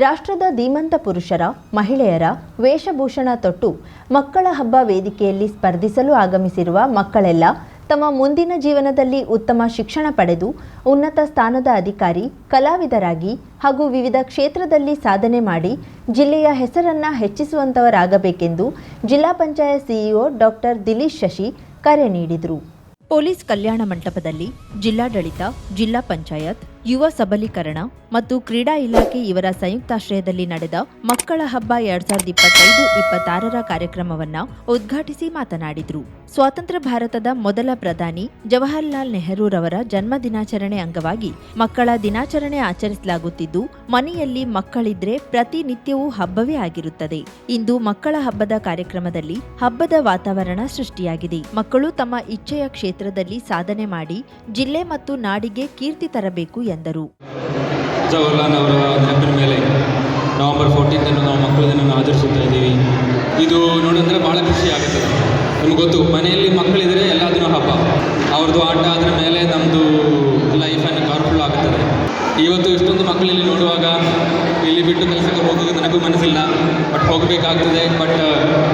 ರಾಷ್ಟ್ರದ ಧೀಮಂತ ಪುರುಷರ, ಮಹಿಳೆಯರ ವೇಷಭೂಷಣ ತೊಟ್ಟು ಮಕ್ಕಳ ಹಬ್ಬ ವೇದಿಕೆಯಲ್ಲಿ ಸ್ಪರ್ಧಿಸಲು ಆಗಮಿಸಿರುವ ಮಕ್ಕಳೆಲ್ಲ ತಮ್ಮ ಮುಂದಿನ ಜೀವನದಲ್ಲಿ ಉತ್ತಮ ಶಿಕ್ಷಣ ಪಡೆದು ಉನ್ನತ ಸ್ಥಾನದ ಅಧಿಕಾರಿ, ಕಲಾವಿದರಾಗಿ ಹಾಗೂ ವಿವಿಧ ಕ್ಷೇತ್ರದಲ್ಲಿ ಸಾಧನೆ ಮಾಡಿ ಜಿಲ್ಲೆಯ ಹೆಸರನ್ನು ಹೆಚ್ಚಿಸುವಂತವರಾಗಬೇಕೆಂದು ಜಿಲ್ಲಾ ಪಂಚಾಯತ್ ಸಿಇಒ ಡಾಕ್ಟರ್ ದಿಲೀಶ್ ಶಶಿ ಕರೆ ನೀಡಿದರು. ಪೊಲೀಸ್ ಕಲ್ಯಾಣ ಮಂಟಪದಲ್ಲಿ ಜಿಲ್ಲಾಡಳಿತ, ಜಿಲ್ಲಾ ಪಂಚಾಯತ್, ಯುವ ಸಬಲೀಕರಣ ಮತ್ತು ಕ್ರೀಡಾ ಇಲಾಖೆ ಇವರ ಸಂಯುಕ್ತಾಶ್ರಯದಲ್ಲಿ ನಡೆದ ಮಕ್ಕಳ ಹಬ್ಬ 2025-26ರ ಕಾರ್ಯಕ್ರಮವನ್ನು ಉದ್ಘಾಟಿಸಿ ಮಾತನಾಡಿದರು. ಸ್ವಾತಂತ್ರ್ಯ ಭಾರತದ ಮೊದಲ ಪ್ರಧಾನಿ ಜವಾಹರಲಾಲ್ ನೆಹರೂರವರ ಜನ್ಮ ದಿನಾಚರಣೆ ಅಂಗವಾಗಿ ಮಕ್ಕಳ ದಿನಾಚರಣೆ ಆಚರಿಸಲಾಗುತ್ತಿದ್ದು, ಮನೆಯಲ್ಲಿ ಮಕ್ಕಳಿದ್ರೆ ಪ್ರತಿನಿತ್ಯವೂ ಹಬ್ಬವೇ ಆಗಿರುತ್ತದೆ. ಇಂದು ಮಕ್ಕಳ ಹಬ್ಬದ ಕಾರ್ಯಕ್ರಮದಲ್ಲಿ ಹಬ್ಬದ ವಾತಾವರಣ ಸೃಷ್ಟಿಯಾಗಿದೆ. ಮಕ್ಕಳು ತಮ್ಮ ಇಚ್ಛೆಯ ಕ್ಷೇತ್ರದಲ್ಲಿ ಸಾಧನೆ ಮಾಡಿ ಜಿಲ್ಲೆ ಮತ್ತು ನಾಡಿಗೆ ಕೀರ್ತಿ ತರಬೇಕು ಎಂದರು. ಜವಾಹರಲಾಲ್ ಅವರ ನೆನಪಿನ ಮೇಲೆ ನವೆಂಬರ್ 14 ನಾವು ಮಕ್ಕಳ ದಿನ ಆಚರಿಸುತ್ತಾ ಇದ್ದೀವಿ. ಇದು ನೋಡಿದ್ರೆ ಭಾಳ ಖುಷಿ ಆಗುತ್ತದೆ. ನಮ್ಗೆ ಗೊತ್ತು, ಮನೆಯಲ್ಲಿ ಮಕ್ಕಳಿದ್ರೆ ಎಲ್ಲದೂ ಹಬ್ಬ. ಅವ್ರದ್ದು ಆಟ ಅದರ ಮೇಲೆ ನಮ್ಮದು ಲೈಫನ್ನು ಕವರ್ಫುಲ್ ಆಗುತ್ತದೆ. ಇವತ್ತು ಇಷ್ಟೊಂದು ಮಕ್ಕಳು ಇಲ್ಲಿ ನೋಡುವಾಗ ಇಲ್ಲಿ ಬಿಟ್ಟು ಕೆಲಸಕ್ಕೆ ಹೋಗೋದು ನನಗೂ ಮನಸ್ಸಿಲ್ಲ, ಬಟ್ ಹೋಗಬೇಕಾಗ್ತದೆ. ಬಟ್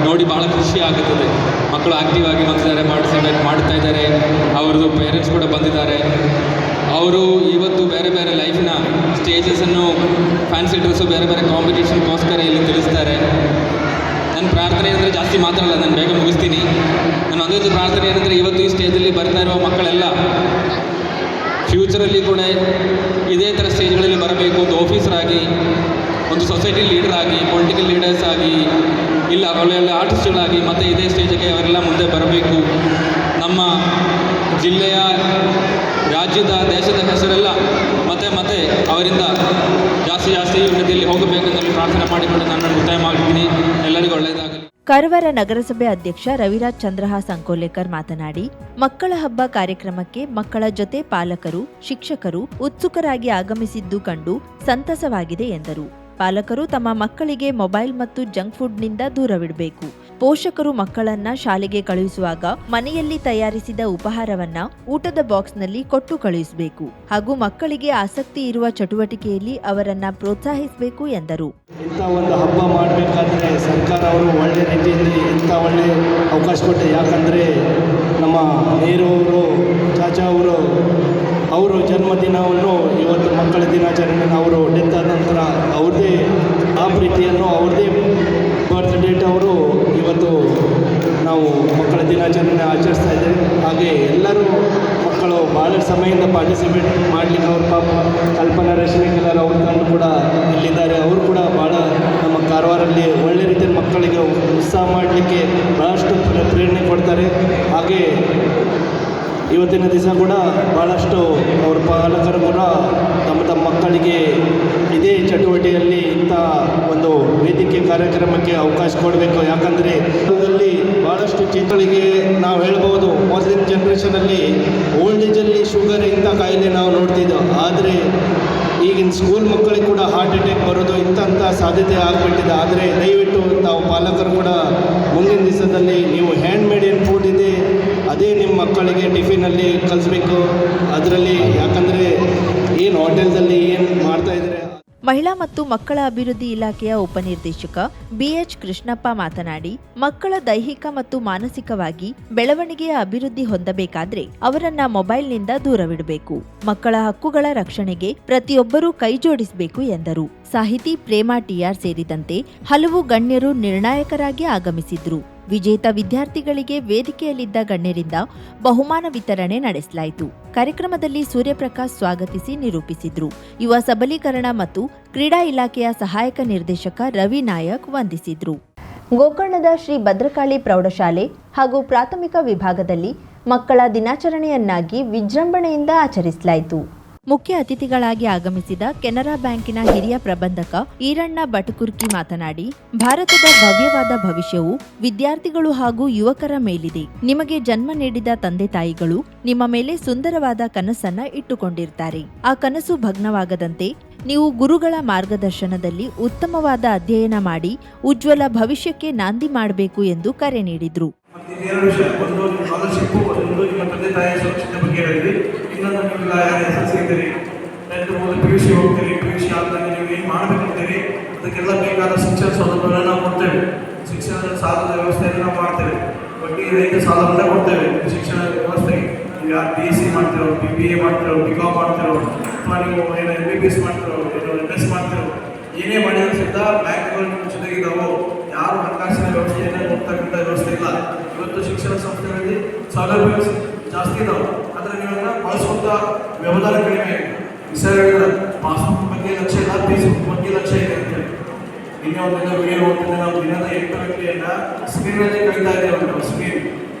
ನೋಡಿ ಭಾಳ ಖುಷಿ ಆಗುತ್ತದೆ. ಮಕ್ಕಳು ಆಕ್ಟಿವ್ ಆಗಿ ಹೋಗ್ತಿದ್ದಾರೆ, ಪಾರ್ಟಿಸಿಪೇಟ್ ಮಾಡ್ತಾ ಇದ್ದಾರೆ. ಅವ್ರದ್ದು ಪೇರೆಂಟ್ಸ್ ಕೂಡ ಬಂದಿದ್ದಾರೆ. ಅವರು ಇವತ್ತು ಬೇರೆ ಬೇರೆ ಲೈಫಿನ ಸ್ಟೇಜಸನ್ನು, ಫ್ಯಾನ್ಸಿ ಡ್ರೆಸ್ಸು, ಬೇರೆ ಬೇರೆ ಕಾಂಪಿಟೇಷನ್ಗೋಸ್ಕರ ಇಲ್ಲಿ ತಿಳಿಸ್ತಾರೆ. ನನ್ನ ಪ್ರಾರ್ಥನೆ ಏನಂದರೆ, ಜಾಸ್ತಿ ಮಾತಾಡಲ್ಲ, ನಾನು ಬೇಗ ಮುಗಿಸ್ತೀನಿ. ನನ್ನ ಒಂದೊಂದು ಪ್ರಾರ್ಥನೆ ಏನಂದರೆ, ಇವತ್ತು ಈ ಸ್ಟೇಜಲ್ಲಿ ಬರ್ತಾ ಇರುವ ಮಕ್ಕಳೆಲ್ಲ ಫ್ಯೂಚರಲ್ಲಿ ಕೂಡ ಇದೇ ಥರ ಸ್ಟೇಜ್ಗಳಲ್ಲಿ ಬರಬೇಕು. ಒಂದು ಆಫೀಸರ್ ಆಗಿ, ಒಂದು ಸೊಸೈಟಿ ಲೀಡರ್ ಆಗಿ, ಪೊಲಿಟಿಕಲ್ ಲೀಡರ್ಸ್ ಆಗಿ, ಇಲ್ಲ ಒಳ್ಳೆಯ ಆರ್ಟಿಸ್ಟ್ಗಳಾಗಿ ಮತ್ತು ಇದೇ ಸ್ಟೇಜಿಗೆ ಅವರೆಲ್ಲ ಮುಂದೆ ಬರಬೇಕು. ನಮ್ಮ ಜಿಲ್ಲೆಯ, ರಾಜ್ಯದ, ದೇಶದ ಹೆಸರೆಲ್ಲ ಮತ್ತೆ ಅವರಿಂದ ಜಾಸ್ತಿ ಉನ್ನತಿಯಲ್ಲಿ ಹೋಗಬೇಕೆಂದು ಪ್ರಾರ್ಥನೆ ಮಾಡಿಕೊಂಡು ನಾನು ಒತ್ತಾಯ ಮಾಡಿದ್ದೀನಿ. ಎಲ್ಲರಿಗೂ ಒಳ್ಳೆಯದಾಗಲಿ. ಕಾರವಾರ ನಗರಸಭೆ ಅಧ್ಯಕ್ಷ ರವಿರಾಜ್ ಚಂದ್ರಹಾಸ್ ಸಂಕೋಲೇಕರ್ ಮಾತನಾಡಿ, ಮಕ್ಕಳ ಹಬ್ಬ ಕಾರ್ಯಕ್ರಮಕ್ಕೆ ಮಕ್ಕಳ ಜೊತೆ ಪಾಲಕರು, ಶಿಕ್ಷಕರು ಉತ್ಸುಕರಾಗಿ ಆಗಮಿಸಿದ್ದು ಕಂಡು ಸಂತಸವಾಗಿದೆ ಎಂದರು. ಪಾಲಕರು ತಮ್ಮ ಮಕ್ಕಳಿಗೆ ಮೊಬೈಲ್ ಮತ್ತು ಜಂಕ್ ಫುಡ್ನಿಂದ ದೂರವಿಡಬೇಕು. ಪೋಷಕರು ಮಕ್ಕಳನ್ನ ಶಾಲೆಗೆ ಕಳುಹಿಸುವಾಗ ಮನೆಯಲ್ಲಿ ತಯಾರಿಸಿದ ಉಪಹಾರವನ್ನ ಊಟದ ಬಾಕ್ಸ್ನಲ್ಲಿ ಕೊಟ್ಟು ಕಳುಹಿಸಬೇಕು ಹಾಗೂ ಮಕ್ಕಳಿಗೆ ಆಸಕ್ತಿ ಇರುವ ಚಟುವಟಿಕೆಯಲ್ಲಿ ಅವರನ್ನ ಪ್ರೋತ್ಸಾಹಿಸಬೇಕು ಎಂದರು. ಇಂಥ ಒಂದು ಹಬ್ಬ ಮಾಡಬೇಕಾದ್ರೆ ಸರ್ಕಾರ ಅವರು ಒಳ್ಳೆ ರೀತಿಯಲ್ಲಿ ಇಂಥ ಒಳ್ಳೆ ಅವಕಾಶ ಕೊಟ್ಟೆ. ಯಾಕಂದರೆ ನಮ್ಮ ನೆಹರು ಅವರು, ಚಾಚಾ ಅವರು ಜನ್ಮದಿನವನ್ನು ಇವತ್ತು ಮಕ್ಕಳ ದಿನಾಚರಣೆಯನ್ನು ಅವರು ಡೆತ್ ಆದ ನಂತರ ಅವ್ರದ್ದೇ ಆ ಪ್ರೀತಿಯನ್ನು, ಅವ್ರದ್ದೇ ಬರ್ತ್ ಡೇಟ್ ಅವರು ಇವತ್ತು ನಾವು ಮಕ್ಕಳ ದಿನಾಚರಣೆ ಆಚರಿಸ್ತಾ ಇದ್ದೇವೆ. ಹಾಗೆ ಎಲ್ಲರೂ ಮಕ್ಕಳು ಭಾಳ ಸಮಯದಿಂದ ಪಾರ್ಟಿಸಿಪೇಟ್ ಮಾಡಲಿಕ್ಕೆ ಅವ್ರ ಪಾಪ ಕಲ್ಪನಾ ರೇಷ್ಮೆಕಲರ್ ಅವ್ರ ತಂದು ಕೂಡ ಇಲ್ಲಿದ್ದಾರೆ. ಅವರು ಕೂಡ ಭಾಳ ನಮ್ಮ ಕಾರವಾರಲ್ಲಿ ಒಳ್ಳೆ ರೀತಿಯಲ್ಲಿ ಮಕ್ಕಳಿಗೆ ಉತ್ಸಾಹ ಮಾಡಲಿಕ್ಕೆ ಭಾಳಷ್ಟು ಪ್ರೇರಣೆ ಕೊಡ್ತಾರೆ. ಹಾಗೆ ಇವತ್ತಿನ ದಿವಸ ಕೂಡ ಭಾಳಷ್ಟು ಅವ್ರ ಪಾಲಕರು ಕೂಡ ತಮ್ಮ ಮಕ್ಕಳಿಗೆ ಇದೇ ಚಟುವಟಿಕೆಯಲ್ಲಿ ಇಂಥ ಒಂದು ವೇದಿಕೆ ಕಾರ್ಯಕ್ರಮಕ್ಕೆ ಅವಕಾಶ ಕೊಡಬೇಕು. ಯಾಕಂದರೆ ಅದರಲ್ಲಿ ಭಾಳಷ್ಟು ಚಿತ್ರಗಳಿಗೆ ನಾವು ಹೇಳ್ಬೋದು, ಮೊದಲಿನ ಜನ್ರೇಷನಲ್ಲಿ ಓಲ್ಡ್ ಏಜಲ್ಲಿ ಶುಗರ್ ಇಂಥ ಕಾಯಿಲೆ ನಾವು ನೋಡ್ತಿದ್ದೆವು. ಆದರೆ ಈಗಿನ ಸ್ಕೂಲ್ ಮಕ್ಕಳಿಗೆ ಕೂಡ ಹಾರ್ಟ್ ಅಟ್ಯಾಕ್ ಬರೋದು ಇಂಥ ಸಾಧ್ಯತೆ ಆಗಿಬಿಟ್ಟಿದೆ. ಆದರೆ ದಯವಿಟ್ಟು ತಾವು ಪಾಲಕರು ಕೂಡ ಮುಂದಿನ ದಿವಸದಲ್ಲಿ ನೀವು ಹ್ಯಾಂಡ್ ಮೇಡ್ ಏನು ಫುಡ್ ಇದೆ ಅದೇ ನಿಮ್ಮ ಮಕ್ಕಳಿಗೆ ಟಿಫಿನಲ್ಲಿ ಕಲಿಸ್ಬೇಕು. ಅದರಲ್ಲಿ ಯಾಕಂದರೆ ಏನು ಹೋಟೆಲ್ದಲ್ಲಿ ಏನು ಮಾಡ್ತಾ ಇದ್ದಾರೆ. ಮಹಿಳಾ ಮತ್ತು ಮಕ್ಕಳ ಅಭಿವೃದ್ಧಿ ಇಲಾಖೆಯ ಉಪನಿರ್ದೇಶಕ ಬಿಎಚ್ ಕೃಷ್ಣಪ್ಪ ಮಾತನಾಡಿ, ಮಕ್ಕಳ ದೈಹಿಕ ಮತ್ತು ಮಾನಸಿಕವಾಗಿ ಬೆಳವಣಿಗೆಯ ಅಭಿವೃದ್ಧಿ ಹೊಂದಬೇಕಾದ್ರೆ ಅವರನ್ನ ಮೊಬೈಲ್ನಿಂದ ದೂರವಿಡಬೇಕು. ಮಕ್ಕಳ ಹಕ್ಕುಗಳ ರಕ್ಷಣೆಗೆ ಪ್ರತಿಯೊಬ್ಬರೂ ಕೈಜೋಡಿಸಬೇಕು ಎಂದರು. ಸಾಹಿತಿ ಪ್ರೇಮಾ ಟಿಆರ್ ಸೇರಿದಂತೆ ಹಲವು ಗಣ್ಯರು ನಿರ್ಣಾಯಕರಾಗಿ ಆಗಮಿಸಿದ್ರು. ವಿಜೇತ ವಿದ್ಯಾರ್ಥಿಗಳಿಗೆ ವೇದಿಕೆಯಲ್ಲಿದ್ದ ಗಣ್ಯರಿಂದ ಬಹುಮಾನ ವಿತರಣೆ ನಡೆಸಲಾಯಿತು. ಕಾರ್ಯಕ್ರಮದಲ್ಲಿ ಸೂರ್ಯಪ್ರಕಾಶ್ ಸ್ವಾಗತಿಸಿ ನಿರೂಪಿಸಿದ್ರು. ಯುವ ಸಬಲೀಕರಣ ಮತ್ತು ಕ್ರೀಡಾ ಇಲಾಖೆಯ ಸಹಾಯಕ ನಿರ್ದೇಶಕ ರವಿ ನಾಯಕ್ ವಂದಿಸಿದ್ರು. ಗೋಕರ್ಣದ ಶ್ರೀ ಭದ್ರಕಾಳಿ ಪ್ರೌಢಶಾಲೆ ಹಾಗೂ ಪ್ರಾಥಮಿಕ ವಿಭಾಗದಲ್ಲಿ ಮಕ್ಕಳ ದಿನಾಚರಣೆಯನ್ನಾಗಿ ವಿಜೃಂಭಣೆಯಿಂದ ಆಚರಿಸಲಾಯಿತು. ಮುಖ್ಯ ಅತಿಥಿಗಳಾಗಿ ಆಗಮಿಸಿದ ಕೆನರಾ ಬ್ಯಾಂಕಿನ ಹಿರಿಯ ಪ್ರಬಂಧಕ ಈರಣ್ಣ ಬಟಕುರ್ಕಿ ಮಾತನಾಡಿ, ಭಾರತದ ಭವ್ಯವಾದ ಭವಿಷ್ಯವು ವಿದ್ಯಾರ್ಥಿಗಳು ಹಾಗೂ ಯುವಕರ ಮೇಲಿದೆ. ನಿಮಗೆ ಜನ್ಮ ನೀಡಿದ ತಂದೆ ತಾಯಿಗಳು ನಿಮ್ಮ ಮೇಲೆ ಸುಂದರವಾದ ಕನಸನ್ನ ಇಟ್ಟುಕೊಂಡಿರ್ತಾರೆ. ಆ ಕನಸು ಭಗ್ನವಾಗದಂತೆ ನೀವು ಗುರುಗಳ ಮಾರ್ಗದರ್ಶನದಲ್ಲಿ ಉತ್ತಮವಾದ ಅಧ್ಯಯನ ಮಾಡಿ ಉಜ್ವಲ ಭವಿಷ್ಯಕ್ಕೆ ನಾಂದಿ ಮಾಡಬೇಕು ಎಂದು ಕರೆ ನೀಡಿದ್ರು. ಇನ್ನೊಂದು ಇದ್ರ ಮೊದಲು PUC ಹೋಗ್ತೀರಿ, PUC ಆದ್ಮೇಲೆ ನೀವು ಏನು ಮಾಡಬೇಕಂತೀರಿ ಅದಕ್ಕೆಲ್ಲ ಬೇಕಾದ ಶಿಕ್ಷಣ ಸೌಲಭ್ಯಗಳನ್ನು ನಾವು ಕೊಡ್ತೇವೆ. ಶಿಕ್ಷಣದ ಸಾಲದ ವ್ಯವಸ್ಥೆಯನ್ನು ನಾವು ಮಾಡ್ತೇವೆ. ಬಡ್ಡಿ ರಹಿತ ಸಾಲವನ್ನು ಕೊಡ್ತೇವೆ ಶಿಕ್ಷಣ ವ್ಯವಸ್ಥೆಗೆ. ನೀವು ಯಾರು BSc ಮಾಡ್ತಿರೋ, BA ಮಾಡ್ತಿರೋ, BCom ಮಾಡ್ತಿರೋ, ಅಥವಾ ನೀವು ಏನು MBBS ಮಾಡ್ತಿರೋ, ಏನು MS ಮಾಡ್ತಿರೋ, ಏನೇ ಮಾಡಿದ್ರು ಸಿದ್ಧ ಬ್ಯಾಂಕ್ಗಳು ನಿಮ್ಮ ಜೊತೆಗಿದ್ದಾವೋ. ಯಾರು ಹಣಕಾಸಿನ ವ್ಯವಸ್ಥೆಯನ್ನು ಹೋಗ್ತಕ್ಕಂಥ ವ್ಯವಸ್ಥೆ ಇಲ್ಲ. ಇವತ್ತು ಶಿಕ್ಷಣ ಸಂಸ್ಥೆಗಳಲ್ಲಿ ಸೌಲಭ್ಯ ಜಾಸ್ತಿ ಇದಾವೆ, ಆದರೆ ನೀವೆಲ್ಲ ಬಳಸುವಂಥ ವ್ಯವಧಾನ ಕಡಿಮೆ ಇದೆ. ಸರ್ ಹೇಳಿದ್ರೆ ಪಾಸ್ಬುಕ್ ಬಗ್ಗೆ ಲಕ್ಷ ಇಲ್ಲ, ಫೀಸ್ ಬಗ್ಗೆ ಲಕ್ಷ ಇದೆ ಅಂತೇಳಿ. ನಿನ್ನೆ ಒಂದು ದಿನ ವಿಡಿಯೋ ನೋಡ್ತಿದ್ದೆ, ನಾವು ದಿನದ 8 ಗಂಟೆಯನ್ನು ಸ್ಕ್ರೀನಲ್ಲಿ ಕಳೀತಾ ಇದ್ದೇವೆ. ನಾವು ಸ್ಕ್ರೀನ್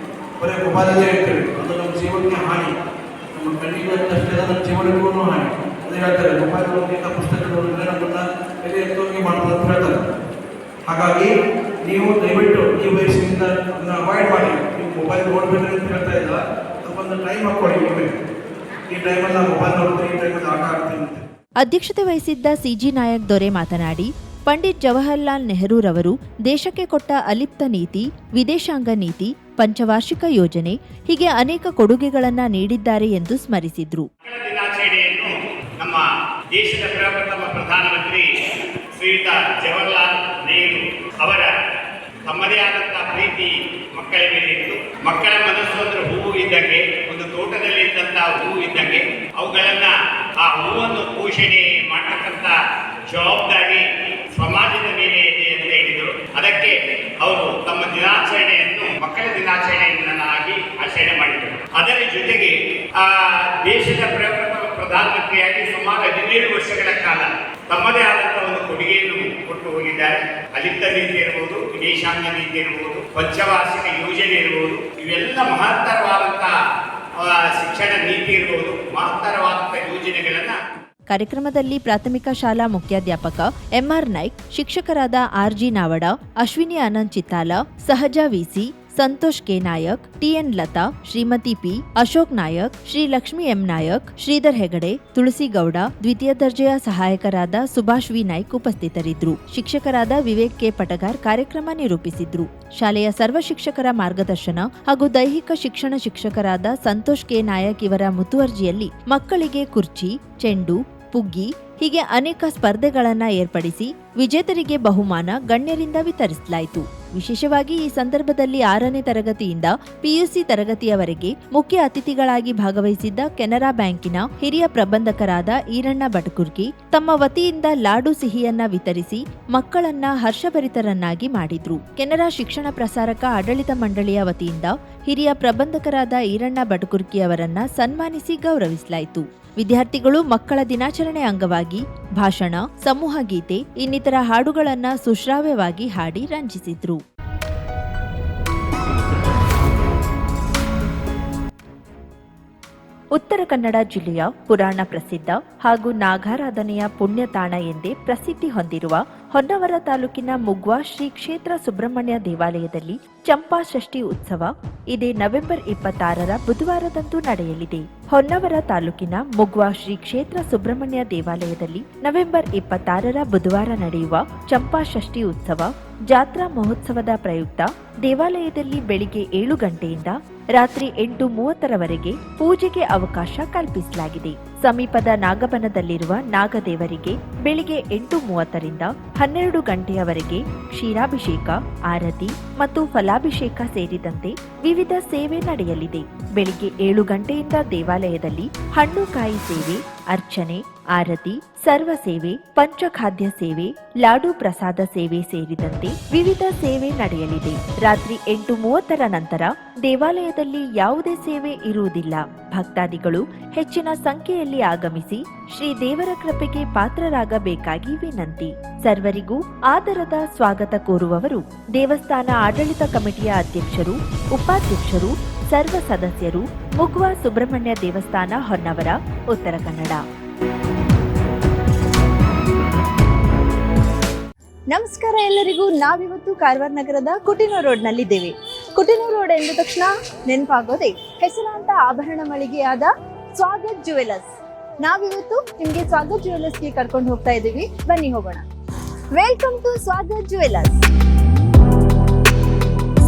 ಬರೀ ಮೊಬೈಲಲ್ಲೇ ಹೇಳ್ತೇವೆ. ಅದು ನಮ್ಮ ಜೀವನಕ್ಕೆ ಹಾನಿ, ನಮ್ಮ ಕಣ್ಣಿಗೆ ಅಷ್ಟೇ ಅಲ್ಲ, ನಮ್ಮ ಜೀವನಕ್ಕೂ ಹಾನಿ. ಅದೇ ಹೇಳ್ತಾರೆ, ಮೊಬೈಲ್ ಓದಿದ ಪುಸ್ತಕಗಳು ನಮ್ಮನ್ನು ಎಲ್ಲಿ ಎತ್ತೋಗಿ ಮಾಡ್ತಾರೆ ಅಂತ ಹೇಳ್ತಾರೆ. ಹಾಗಾಗಿ ನೀವು ದಯವಿಟ್ಟು ಈ ವಯಸ್ಸಿನಿಂದ ಅದನ್ನು ಅವಾಯ್ಡ್ ಮಾಡಿ. ನೀವು ಮೊಬೈಲ್ ನೋಡಬೇಕಂತ ಅಂತ ಹೇಳ್ತಾ ಇಲ್ಲ, ಅದಕ್ಕೊಂದು ಟೈಮ್ ಹಾಕ್ಕೊಳ್ಳಿ. ನೀವೇ ಈ ಟೈಮಲ್ಲಿ ನಾನು ಮೊಬೈಲ್ ನೋಡ್ತೀನಿ, ಈ ಟೈಮಲ್ಲಿ ಆಟ ಆಡ್ತೀನಿ ಅಂತ. ಅಧ್ಯಕ್ಷತೆ ವಹಿಸಿದ್ದ CG ನಾಯಕ್ ದೊರೆ ಮಾತನಾಡಿ, ಪಂಡಿತ್ ಜವಾಹರ್ಲಾಲ್ ನೆಹರೂರವರು ದೇಶಕ್ಕೆ ಕೊಟ್ಟ ಅಲಿಪ್ತ ನೀತಿ, ವಿದೇಶಾಂಗ ನೀತಿ, ಪಂಚವಾರ್ಷಿಕ ಯೋಜನೆ ಹೀಗೆ ಅನೇಕ ಕೊಡುಗೆಗಳನ್ನು ನೀಡಿದ್ದಾರೆ ಎಂದು ಸ್ಮರಿಸಿದ್ರು. ದಿನಾಚರಣೆಯನ್ನು ನಮ್ಮ ದೇಶದ ಪ್ರಪ್ರಥಮ ಪ್ರಧಾನಮಂತ್ರಿ ಶ್ರೀಯುತ ಜವಾಹರ್ಲಾಲ್ ನೆಹರು ಅವರ ತಮ್ಮದೇ ಆದಂತಹ ಪ್ರೀತಿ ಮಕ್ಕಳ ಮೇಲೆ ಇತ್ತು. ಮಕ್ಕಳ ಮನಸ್ಸು ಅಂದ್ರೆ ಹೂವು ಇದ್ದಂಗೆ, ಒಂದು ತೋಟದಲ್ಲಿ ಇದ್ದಂತಹ ಹೂವು ಇದ್ದಂಗೆ. ಅವುಗಳನ್ನ ಆ ಹೂವನ್ನು ಪೋಷಣೆ ಮಾಡತಕ್ಕಂಥ ಜವಾಬ್ದಾರಿ ಸಮಾಜದ ಮೇಲೆ ಇದೆ ಅಂತ ಹೇಳಿದರು. ಅದಕ್ಕೆ ಅವರು ತಮ್ಮ ದಿನಾಚರಣೆಯನ್ನು ಮಕ್ಕಳ ದಿನಾಚರಣೆಯನ್ನಾಗಿ ಆಚರಣೆ ಮಾಡಿದರು. ಅದರ ಜೊತೆಗೆ ದೇಶದ ಪ್ರಧಾನಮಂತ್ರಿಯಾಗಿ ಸುಮಾರು 17 ವರ್ಷಗಳ ಕಾಲ ತಮ್ಮದೇ ಆದಂತಹ ಒಂದು ಕೊಡುಗೆಯನ್ನು ಕೊಟ್ಟು ಹೋಗಿದ್ದಾರೆ. ಅಲಿಪ್ತ ನೀತಿ ಇರಬಹುದು, ವಿದೇಶಾಂಗ ನೀತಿ ಇರಬಹುದು, ಪಂಚವಾರ್ಷಿಕ ಯೋಜನೆ ಇರಬಹುದು, ಇವೆಲ್ಲ ಮಹತ್ತರವಾದಂತಹ ಶಿಕ್ಷಣ ನೀತಿ ಇರಬಹುದು, ಮಹತ್ತರವಾದಂತಹ ಯೋಜನೆಗಳನ್ನ. ಕಾರ್ಯಕ್ರಮದಲ್ಲಿ ಪ್ರಾಥಮಿಕ ಶಾಲಾ ಮುಖ್ಯಾಧ್ಯಾಪಕ MR ನಾಯ್ಕ್, ಶಿಕ್ಷಕರಾದ RG Navada, Ashwini Anand Chittala, Sahaja VC, Santosh K Nayak, TN Latha, Shrimati P, Ashok Nayak, Shri Lakshmi M Nayak, Shridhar Hegde, Tulasi Gowda, ದ್ವಿತೀಯ ದರ್ಜೆಯ ಸಹಾಯಕರಾದ ಸುಭಾಷ್ ವಿ ನಾಯ್ಕ್ ಉಪಸ್ಥಿತರಿದ್ದರು. ಶಿಕ್ಷಕರಾದ ವಿವೇಕ್ ಕೆ ಪಟಗಾರ್ ಕಾರ್ಯಕ್ರಮ ನಿರೂಪಿಸಿದ್ರು. ಶಾಲೆಯ ಸರ್ವ ಶಿಕ್ಷಕರ ಮಾರ್ಗದರ್ಶನ ಹಾಗೂ ದೈಹಿಕ ಶಿಕ್ಷಣ ಶಿಕ್ಷಕರಾದ ಸಂತೋಷ್ ಕೆ ನಾಯಕ್ ಇವರ ಮುತುವರ್ಜಿಯಲ್ಲಿ ಮಕ್ಕಳಿಗೆ ಕುರ್ಚಿ, ಚೆಂಡು, ಪುಗ್ಗಿ ಹೀಗೆ ಅನೇಕ ಸ್ಪರ್ಧೆಗಳನ್ನು ಏರ್ಪಡಿಸಿ ವಿಜೇತರಿಗೆ ಬಹುಮಾನ ಗಣ್ಯರಿಂದ ವಿತರಿಸಲಾಯಿತು. ವಿಶೇಷವಾಗಿ ಈ ಸಂದರ್ಭದಲ್ಲಿ 6ನೇ ತರಗತಿಯಿಂದ PUC ತರಗತಿಯವರೆಗೆ ಮುಖ್ಯ ಅತಿಥಿಗಳಾಗಿ ಭಾಗವಹಿಸಿದ್ದ ಕೆನರಾ ಬ್ಯಾಂಕಿನ ಹಿರಿಯ ಪ್ರಬಂಧಕರಾದ ಈರಣ್ಣ ಬಟಕುರ್ಕಿ ತಮ್ಮ ವತಿಯಿಂದ ಲಾಡು ಸಿಹಿಯನ್ನ ವಿತರಿಸಿ ಮಕ್ಕಳನ್ನ ಹರ್ಷಭರಿತರನ್ನಾಗಿ ಮಾಡಿದ್ರು. ಕೆನರಾ ಶಿಕ್ಷಣ ಪ್ರಸಾರಕ ಆಡಳಿತ ಮಂಡಳಿಯ ವತಿಯಿಂದ ಹಿರಿಯ ಪ್ರಬಂಧಕರಾದ ಈರಣ್ಣ ಬಟಕುರ್ಕಿ ಅವರನ್ನ ಸನ್ಮಾನಿಸಿ ಗೌರವಿಸಲಾಯಿತು. ವಿದ್ಯಾರ್ಥಿಗಳು ಮಕ್ಕಳ ದಿನಾಚರಣೆ ಅಂಗವಾಗಿ ಭಾಷಣ, ಸಮೂಹ ಗೀತೆ ಇನ್ನಿತರ ಹಾಡುಗಳನ್ನ ಸುಶ್ರಾವ್ಯವಾಗಿ ಹಾಡಿ ರಂಜಿಸಿದ್ರು. ಉತ್ತರ ಕನ್ನಡ ಜಿಲ್ಲೆಯ ಪುರಾಣ ಪ್ರಸಿದ್ಧ ಹಾಗೂ ನಾಗಾರಾಧನೆಯ ಪುಣ್ಯತಾಣ ಎಂದೇ ಪ್ರಸಿದ್ಧಿ ಹೊಂದಿರುವ ಹೊನ್ನವರ ತಾಲೂಕಿನ ಮುಗ್ವಾ ಶ್ರೀ ಕ್ಷೇತ್ರ ಸುಬ್ರಹ್ಮಣ್ಯ ದೇವಾಲಯದಲ್ಲಿ ಚಂಪಾ ಷಷ್ಠಿ ಉತ್ಸವ ಇದೇ ನವೆಂಬರ್ 26ರ ಬುಧವಾರದಂದು ನಡೆಯಲಿದೆ. ಹೊನ್ನವರ ತಾಲೂಕಿನ ಮುಗ್ವಾ ಶ್ರೀ ಕ್ಷೇತ್ರ ಸುಬ್ರಹ್ಮಣ್ಯ ದೇವಾಲಯದಲ್ಲಿ ನವೆಂಬರ್ 26ರ ಬುಧವಾರ ನಡೆಯುವ ಚಂಪಾ ಷಷ್ಠಿ ಉತ್ಸವ ಜಾತ್ರಾ ಮಹೋತ್ಸವದ ಪ್ರಯುಕ್ತ ದೇವಾಲಯದಲ್ಲಿ ಬೆಳಿಗ್ಗೆ 7 ಗಂಟೆಯಿಂದ ರಾತ್ರಿ 8:30ರವರೆಗೆ ಪೂಜೆಗೆ ಅವಕಾಶ ಕಲ್ಪಿಸಲಾಗಿದೆ. ಸಮೀಪದ ನಾಗಬನದಲ್ಲಿರುವ ನಾಗದೇವರಿಗೆ ಬೆಳಿಗ್ಗೆ 8:30ರಿಂದ 12 ಗಂಟೆಯವರೆಗೆ ಕ್ಷೀರಾಭಿಷೇಕ, ಆರತಿ ಮತ್ತು ಫಲಾಭಿಷೇಕ ಸೇರಿದಂತೆ ವಿವಿಧ ಸೇವೆ ನಡೆಯಲಿದೆ. ಬೆಳಿಗ್ಗೆ 7 ಗಂಟೆಯಿಂದ ದೇವಾಲಯದಲ್ಲಿ ಹಣ್ಣು ಕಾಯಿ ಸೇವೆ, ಅರ್ಚನೆ, ಆರತಿ, ಸರ್ವ ಸೇವೆ, ಪಂಚಖಾದ್ಯ ಸೇವೆ, ಲಾಡು ಪ್ರಸಾದ ಸೇವೆ ಸೇರಿದಂತೆ ವಿವಿಧ ಸೇವೆ ನಡೆಯಲಿದೆ. ರಾತ್ರಿ 8:30ರ ನಂತರ ದೇವಾಲಯದಲ್ಲಿ ಯಾವುದೇ ಸೇವೆ ಇರುವುದಿಲ್ಲ. ಭಕ್ತಾದಿಗಳು ಹೆಚ್ಚಿನ ಸಂಖ್ಯೆಯಲ್ಲಿ ಆಗಮಿಸಿ ಶ್ರೀ ದೇವರ ಕೃಪೆಗೆ ಪಾತ್ರರಾಗಬೇಕಾಗಿ ವಿನಂತಿ. ಸರ್ವರಿಗೂ ಆದರದ ಸ್ವಾಗತ ಕೋರುವವರು ದೇವಸ್ಥಾನ ಆಡಳಿತ ಕಮಿಟಿಯ ಅಧ್ಯಕ್ಷರು, ಉಪಾಧ್ಯಕ್ಷರು, ಸರ್ವ ಸದಸ್ಯರು, ಮುಗ್ವಾ ಸುಬ್ರಹ್ಮಣ್ಯ ದೇವಸ್ಥಾನ, ಹೊನ್ನವರ, ಉತ್ತರ ಕನ್ನಡ. ನಮಸ್ಕಾರ ಎಲ್ಲರಿಗೂ. ನಾವಿವತ್ತು ಕಾರವಾರ ನಗರದ ಕುಟಿನೂರು ರೋಡ್ನಲ್ಲಿದ್ದೇವೆ. ಕುಟಿನೂರು ರೋಡ್ ಎಂದ ತಕ್ಷಣ ನೆನಪಾಗೋದೆ ಹೆಸರಾಂತ ಆಭರಣ ಮಳಿಗೆಯಾದ ಸ್ವಾಗತ್ ಜುವೆಲರ್ಸ್. ನಾವಿವತ್ತು ನಿಮಗೆ ಸ್ವಾಗತ್ ಜುವೆಲರ್ಸ್ಗೆ ಕರ್ಕೊಂಡು ಹೋಗ್ತಾ ಇದ್ದೀವಿ. ಬನ್ನಿ ಹೋಗೋಣ. Welcome to Swagat jewellers.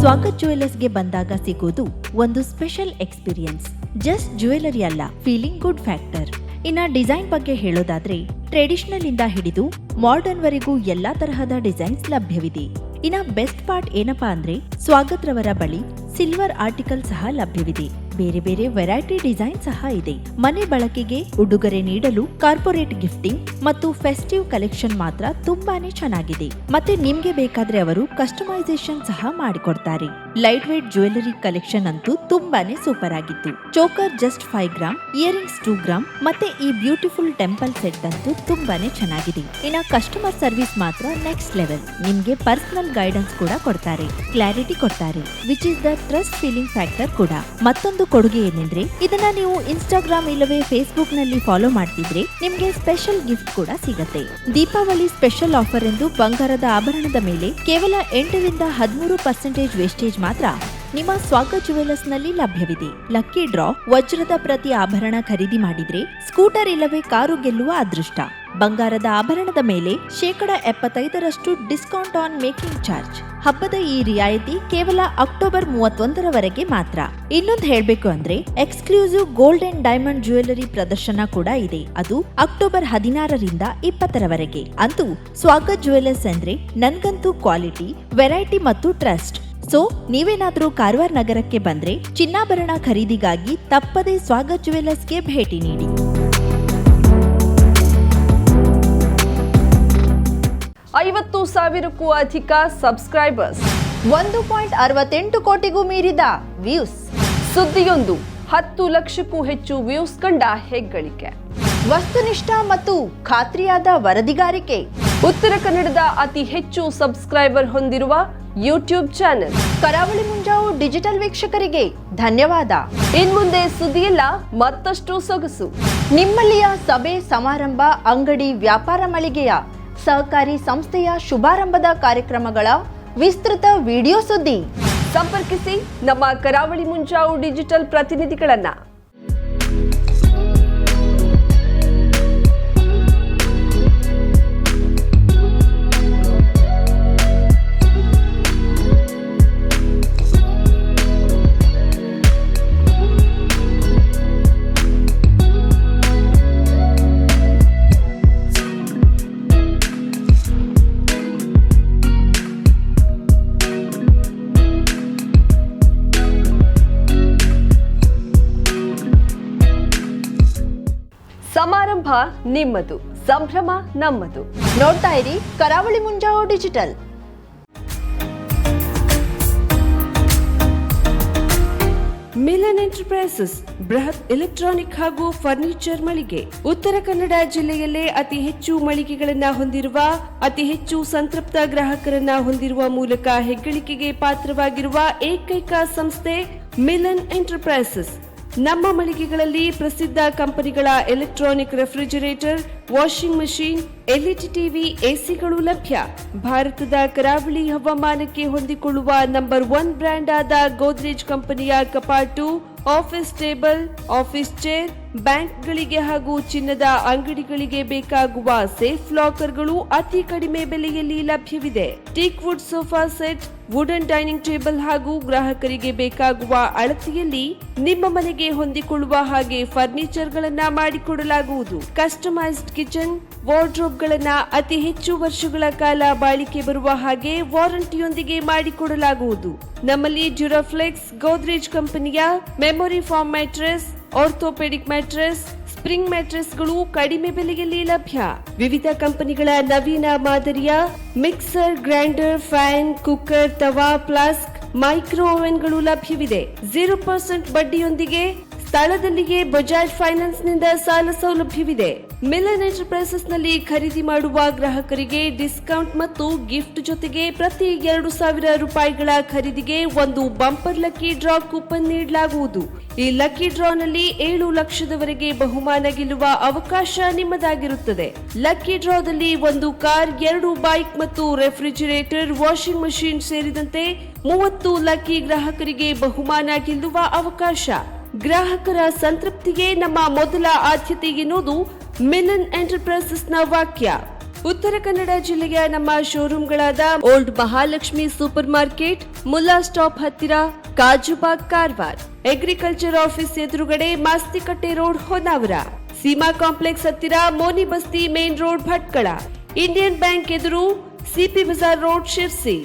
Swagat ಜುವೆಲರ್ಸ್ಗೆ ಬಂದಾಗ ಸಿಗೋದು ಒಂದು ಸ್ಪೆಷಲ್ ಎಕ್ಸ್ಪೀರಿಯನ್ಸ್. ಜಸ್ಟ್ ಜ್ಯುವೆಲರಿ ಅಲ್ಲ, ಫೀಲಿಂಗ್ ಗುಡ್ ಫ್ಯಾಕ್ಟರ್. ಇನ್ನ ಡಿಸೈನ್ ಬಗ್ಗೆ ಹೇಳೋದಾದ್ರೆ ಟ್ರೆಡಿಷನಲ್ ಇಂದ ಹಿಡಿದು ಮಾಡರ್ನ್ ವರೆಗೂ ಎಲ್ಲಾ ತರಹದ ಡಿಸೈನ್ಸ್ ಲಭ್ಯವಿದೆ. ಇನ್ನ ಬೆಸ್ಟ್ ಪಾರ್ಟ್ ಏನಪ್ಪಾ ಅಂದ್ರೆ ಸ್ವಾಗತ್ ರವರ ಬಳಿ ಸಿಲ್ವರ್ ಆರ್ಟಿಕಲ್ ಸಹ ಲಭ್ಯವಿದೆ. ಬೇರೆ ಬೇರೆ ವೆರೈಟಿ ಡಿಸೈನ್ ಸಹ ಇದೆ. ಮನೆ ಬಳಕೆಗೆ, ಉಡುಗೊರೆ ನೀಡಲು, ಕಾರ್ಪೊರೇಟ್ ಗಿಫ್ಟಿಂಗ್ ಮತ್ತು ಫೆಸ್ಟಿವ್ ಕಲೆಕ್ಷನ್ ಮಾತ್ರ ತುಂಬಾನೇ ಚೆನ್ನಾಗಿದೆ. ಮತ್ತೆ ನಿಮ್ಗೆ ಬೇಕಾದ್ರೆ ಅವರು ಕಸ್ಟಮೈಸೇಷನ್ ಸಹ ಮಾಡಿಕೊಡ್ತಾರೆ. ಲೈಟ್ ವೇಟ್ ಜ್ಯುವೆಲರಿ ಕಲೆಕ್ಷನ್ ಅಂತೂ ತುಂಬಾನೇ ಸೂಪರ್ ಆಗಿತ್ತು. Choker just 5 gram, earrings 2 gram ಮತ್ತೆ ಈ ಬ್ಯೂಟಿಫುಲ್ ಟೆಂಪಲ್ ಸೆಟ್ ಅಂತೂ ತುಂಬಾನೇ ಚೆನ್ನಾಗಿದೆ. ಇನ್ನ ಕಸ್ಟಮರ್ ಸರ್ವಿಸ್ ಮಾತ್ರ ನೆಕ್ಸ್ಟ್ ಲೆವೆಲ್. ನಿಮ್ಗೆ ಪರ್ಸನಲ್ ಗೈಡೆನ್ಸ್ ಕೂಡ ಕೊಡ್ತಾರೆ, ಕ್ಲಾರಿಟಿ ಕೊಡ್ತಾರೆ, which is the trust feeling factor ಕೂಡ. ಮತ್ತೊಂದು ಕೊಡುಗೆ ಏನೆಂದ್ರೆ ಇದನ್ನ ನೀವು ಇನ್ಸ್ಟಾಗ್ರಾಮ್ ಇಲ್ಲವೇ ಫೇಸ್ಬುಕ್ ನಲ್ಲಿ ಫಾಲೋ ಮಾಡ್ತಿದ್ರೆ ನಿಮ್ಗೆ ಸ್ಪೆಷಲ್ ಗಿಫ್ಟ್ ಕೂಡ ಸಿಗತ್ತೆ. ದೀಪಾವಳಿ ಸ್ಪೆಷಲ್ ಆಫರ್ ಎಂದು ಬಂಗಾರದ ಆಭರಣದ ಮೇಲೆ ಕೇವಲ 8ರಿಂದ 13% ವೇಸ್ಟೇಜ್ ಮಾತ್ರ ನಿಮ್ಮ ಸ್ವಾಗತ್ ಜುವೆಲರ್ಸ್ ನಲ್ಲಿ ಲಭ್ಯವಿದೆ. ಲಕ್ಕಿ ಡ್ರಾ ವಜ್ರದ ಪ್ರತಿ ಆಭರಣ ಖರೀದಿ ಮಾಡಿದ್ರೆ ಸ್ಕೂಟರ್ ಇಲ್ಲವೇ ಕಾರು ಗೆಲ್ಲುವ ಅದೃಷ್ಟ. ಬಂಗಾರದ ಆಭರಣದ ಮೇಲೆ 75% ಡಿಸ್ಕೌಂಟ್ ಆನ್ ಮೇಕಿಂಗ್ ಚಾರ್ಜ್. ಹಬ್ಬದ ಈ ರಿಯಾಯಿತಿ ಕೇವಲ ಅಕ್ಟೋಬರ್ 31ರವರೆಗೆ ಮಾತ್ರ. ಇನ್ನೊಂದು ಹೇಳ್ಬೇಕು ಅಂದ್ರೆ exclusive gold and diamond jewellery ಪ್ರದರ್ಶನ ಕೂಡ ಇದೆ. ಅದು ಅಕ್ಟೋಬರ್ 16ರಿಂದ 20ರವರೆಗೆ. ಅಂತೂ ಸ್ವಾಗತ್ ಜ್ಯುವೆಲರ್ಸ್ ಅಂದ್ರೆ ನನ್ಗಂತೂ ಕ್ವಾಲಿಟಿ, ವೆರೈಟಿ ಮತ್ತು ಟ್ರಸ್ಟ್. ಸೊ ನೀವೇನಾದ್ರೂ ಕಾರವಾರ ನಗರಕ್ಕೆ ಬಂದ್ರೆ ಚಿನ್ನಾಭರಣ ಖರೀದಿಗಾಗಿ ತಪ್ಪದೇ ಸ್ವಾಗತ್ ಜ್ಯುವೆಲರ್ಸ್ಗೆ ಭೇಟಿ ನೀಡಿ. 50,000ಕ್ಕೂ ಅಧಿಕ ಸಬ್ಸ್ಕ್ರೈಬರ್ಸ್, 1.68 ಕೋಟಿಗೂ ಮೀರಿದ ವ್ಯೂಸ್. ಸುದ್ದಿಯೊಂದು 10 ಲಕ್ಷಕ್ಕೂ ಹೆಚ್ಚು ವ್ಯೂಸ್ ಕಂಡ ಹೆಗ್ಗಳಿಕೆ. ವಸ್ತುನಿಷ್ಠ ಮತ್ತು ಖಾತ್ರಿಯಾದ ವರದಿಗಾರಿಕೆ. ಉತ್ತರ ಕನ್ನಡದ ಅತಿ ಹೆಚ್ಚು ಸಬ್ಸ್ಕ್ರೈಬರ್ ಹೊಂದಿರುವ ಯೂಟ್ಯೂಬ್ ಚಾನೆಲ್ ಕರಾವಳಿ ಮುಂಜಾವು ಡಿಜಿಟಲ್ ವೀಕ್ಷಕರಿಗೆ ಧನ್ಯವಾದ. ಇನ್ಮುಂದೆ ಸುದ್ದಿಯೆಲ್ಲ ಮತ್ತಷ್ಟು ಸೊಗಸು. ನಿಮ್ಮಲ್ಲಿಯ ಸಭೆ ಸಮಾರಂಭ, ಅಂಗಡಿ, ವ್ಯಾಪಾರ ಮಳಿಗೆಯ, ಸಹಕಾರಿ ಸಂಸ್ಥೆಯ ಶುಭಾರಂಭದ ಕಾರ್ಯಕ್ರಮಗಳ ವಿಸ್ತೃತ ವಿಡಿಯೋ ಸುದ್ದಿ. ಸಂಪರ್ಕಿಸಿ ನಮ್ಮ ಕರಾವಳಿ ಮುಂಜಾವು ಡಿಜಿಟಲ್ ಪ್ರತಿನಿಧಿಗಳನ್ನ. ಸಮಾರಂಭ ನಿಮ್ಮದು, ಸಂಭ್ರಮ ನಮ್ಮದು. ನೋಡ್ತಾ ಇರಿ ಕರಾವಳಿ ಮುಂಜಾವು ಡಿಜಿಟಲ್. ಮಿಲನ್ ಎಂಟರ್ಪ್ರೈಸಸ್ ಬೃಹತ್ ಎಲೆಕ್ಟ್ರಾನಿಕ್ ಹಾಗೂ ಫರ್ನಿಚರ್ ಮಳಿಗೆ. ಉತ್ತರ ಕನ್ನಡ ಜಿಲ್ಲೆಯಲ್ಲೇ ಅತಿ ಹೆಚ್ಚು ಮಳಿಗೆಗಳನ್ನ ಹೊಂದಿರುವ, ಅತಿ ಹೆಚ್ಚು ಸಂತೃಪ್ತ ಗ್ರಾಹಕರನ್ನ ಹೊಂದಿರುವ ಮೂಲಕ ಹೆಗ್ಗಳಿಕೆಗೆ ಪಾತ್ರವಾಗಿರುವ ಏಕೈಕ ಸಂಸ್ಥೆ ಮಿಲನ್ ಎಂಟರ್ಪ್ರೈಸಸ್. ನಮ್ಮ ಮಳಿಗೆಗಳಲ್ಲಿ ಪ್ರಸಿದ್ಧ ಕಂಪನಿಗಳ electronic refrigerator, washing machine, LED TV, ಎಸಿಗಳು ಲಭ್ಯ. ಭಾರತದ ಕರಾವಳಿ ಹವಾಮಾನಕ್ಕೆ ಹೊಂದಿಕೊಳ್ಳುವ ನಂಬರ್ 1 ಬ್ರ್ಯಾಂಡ್ ಆದ ಗೋದ್ರೇಜ್ ಕಂಪನಿಯ ಕಪಾಟು, ಆಫೀಸ್ ಟೇಬಲ್, ಆಫೀಸ್ ಚೇರ್, ಬ್ಯಾಂಕ್ಗಳಿಗೆ ಹಾಗೂ ಚಿನ್ನದ ಅಂಗಡಿಗಳಿಗೆ ಬೇಕಾಗುವ ಸೇಫ್ ಲಾಕರ್ಗಳು ಅತಿ ಕಡಿಮೆ ಬೆಲೆಯಲ್ಲಿ ಲಭ್ಯವಿದೆ. Teak wood sofa set, wooden dining table ಹಾಗೂ ಗ್ರಾಹಕರಿಗೆ ಬೇಕಾಗುವ ಅಳತೆಯಲ್ಲಿ ನಿಮ್ಮ ಮನೆಗೆ ಹೊಂದಿಕೊಳ್ಳುವ ಹಾಗೆ ಫರ್ನಿಚರ್ ಗಳನ್ನ ಮಾಡಿಕೊಡಲಾಗುವುದು. ಕಸ್ಟಮೈಸ್ಡ್ ಕಿಚನ್, ವಾರ್ಡ್ರೋಬ್ ಗಳನ್ನ ಅತಿ ಹೆಚ್ಚು ವರ್ಷಗಳ ಕಾಲ ಬಾಳಿಕೆ ಬರುವ ಹಾಗೆ ವಾರಂಟಿಯೊಂದಿಗೆ ಮಾಡಿಕೊಡಲಾಗುವುದು. ನಮ್ಮಲ್ಲಿ ಡ್ಯೂರಾಫ್ಲೆಕ್ಸ್, ಗೋದ್ರೇಜ್ ಕಂಪನಿಯ memory foam mattress, orthopedic mattress, spring ಮ್ಯಾಟ್ರೆಸ್ಗಳು ಕಡಿಮೆ ಬೆಲೆಯಲ್ಲಿ ಲಭ್ಯ. ವಿವಿಧ ಕಂಪನಿಗಳ ನವೀನ ಮಾದರಿಯ mixer, grinder, fan, cooker, tawa, flask, micro ಓವೆನ್ಗಳು ಲಭ್ಯವಿದೆ. 0% ಬಡ್ಡಿಯೊಂದಿಗೆ ಸ್ಥಳದಲ್ಲಿಯೇ ಬಜಾಜ್ ಫೈನಾನ್ಸ್ ನಿಂದ ಸಾಲ ಸೌಲಭ್ಯವಿದೆ. ಮಿಲನ್ ಎಂಟರ್ಪ್ರೈಸಸ್ ನಲ್ಲಿ ಖರೀದಿ ಮಾಡುವ ಗ್ರಾಹಕರಿಗೆ ಡಿಸ್ಕೌಂಟ್ ಮತ್ತು ಗಿಫ್ಟ್ ಜೊತೆಗೆ ಪ್ರತಿ 2,000 ರೂಪಾಯಿಗಳ ಖರೀದಿಗೆ ಒಂದು ಬಂಪರ್ ಲಕ್ಕಿ ಡ್ರಾ ಕೂಪನ್ ನೀಡಲಾಗುವುದು. ಈ ಲಕ್ಕಿ ಡ್ರಾ ನಲ್ಲಿ 7 ಲಕ್ಷದವರೆಗೆ ಬಹುಮಾನ ಗೆಲ್ಲುವ ಅವಕಾಶ ನಿಮ್ಮದಾಗಿರುತ್ತದೆ. ಲಕ್ಕಿ ಡ್ರಾದಲ್ಲಿ 1 ಕಾರ್, 2 ಬೈಕ್ ಮತ್ತು ರೆಫ್ರಿಜರೇಟರ್, ವಾಷಿಂಗ್ ಮಷೀನ್ ಸೇರಿದಂತೆ 30 ಲಕ್ಕಿ ಗ್ರಾಹಕರಿಗೆ ಬಹುಮಾನ ಗೆಲ್ಲುವ ಅವಕಾಶ. ಗ್ರಾಹಕರ ಸಂತೃಪ್ತಿಗೆ ನಮ್ಮ ಮೊದಲ ಆದ್ಯತೆ ಎನ್ನುವುದು ಮಿಲನ್ ಎಂಟರ್ಪ್ರೈಸಸ್ ನ ವಾಕ್ಯ. ಉತ್ತರ ಕನ್ನಡ ಜಿಲ್ಲೆಯ ನಮ್ಮ ಶೋರೂಮ್ಗಳಾದ old Mahalakshmi super market, Mulla stop ಹತ್ತಿರ, ಕಾಜುಬಾಗ್ ಕಾರವಾರ, ಅಗ್ರಿಕಲ್ಚರ್ ಆಫೀಸ್ ಎದುರುಗಡೆ, ಮಾಸ್ತಿಕಟ್ಟೆ ರೋಡ್, ಹೊನ್ನಾವರ, ಸೀಮಾ ಕಾಂಪ್ಲೆಕ್ಸ್ ಹತ್ತಿರ Moni Basti main road Bhatkal, Indian bank ಎದುರು CP Bazar road Sirsi,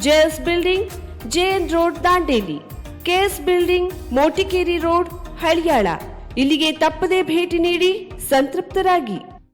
JS building JN road Dandeli, KS building Motikeri road Haliyal. ಇಲ್ಲಿಗೆ ತಪ್ಪದೇ ಭೇಟಿ ನೀಡಿ ಸಂತೃಪ್ತರಾಗಿ.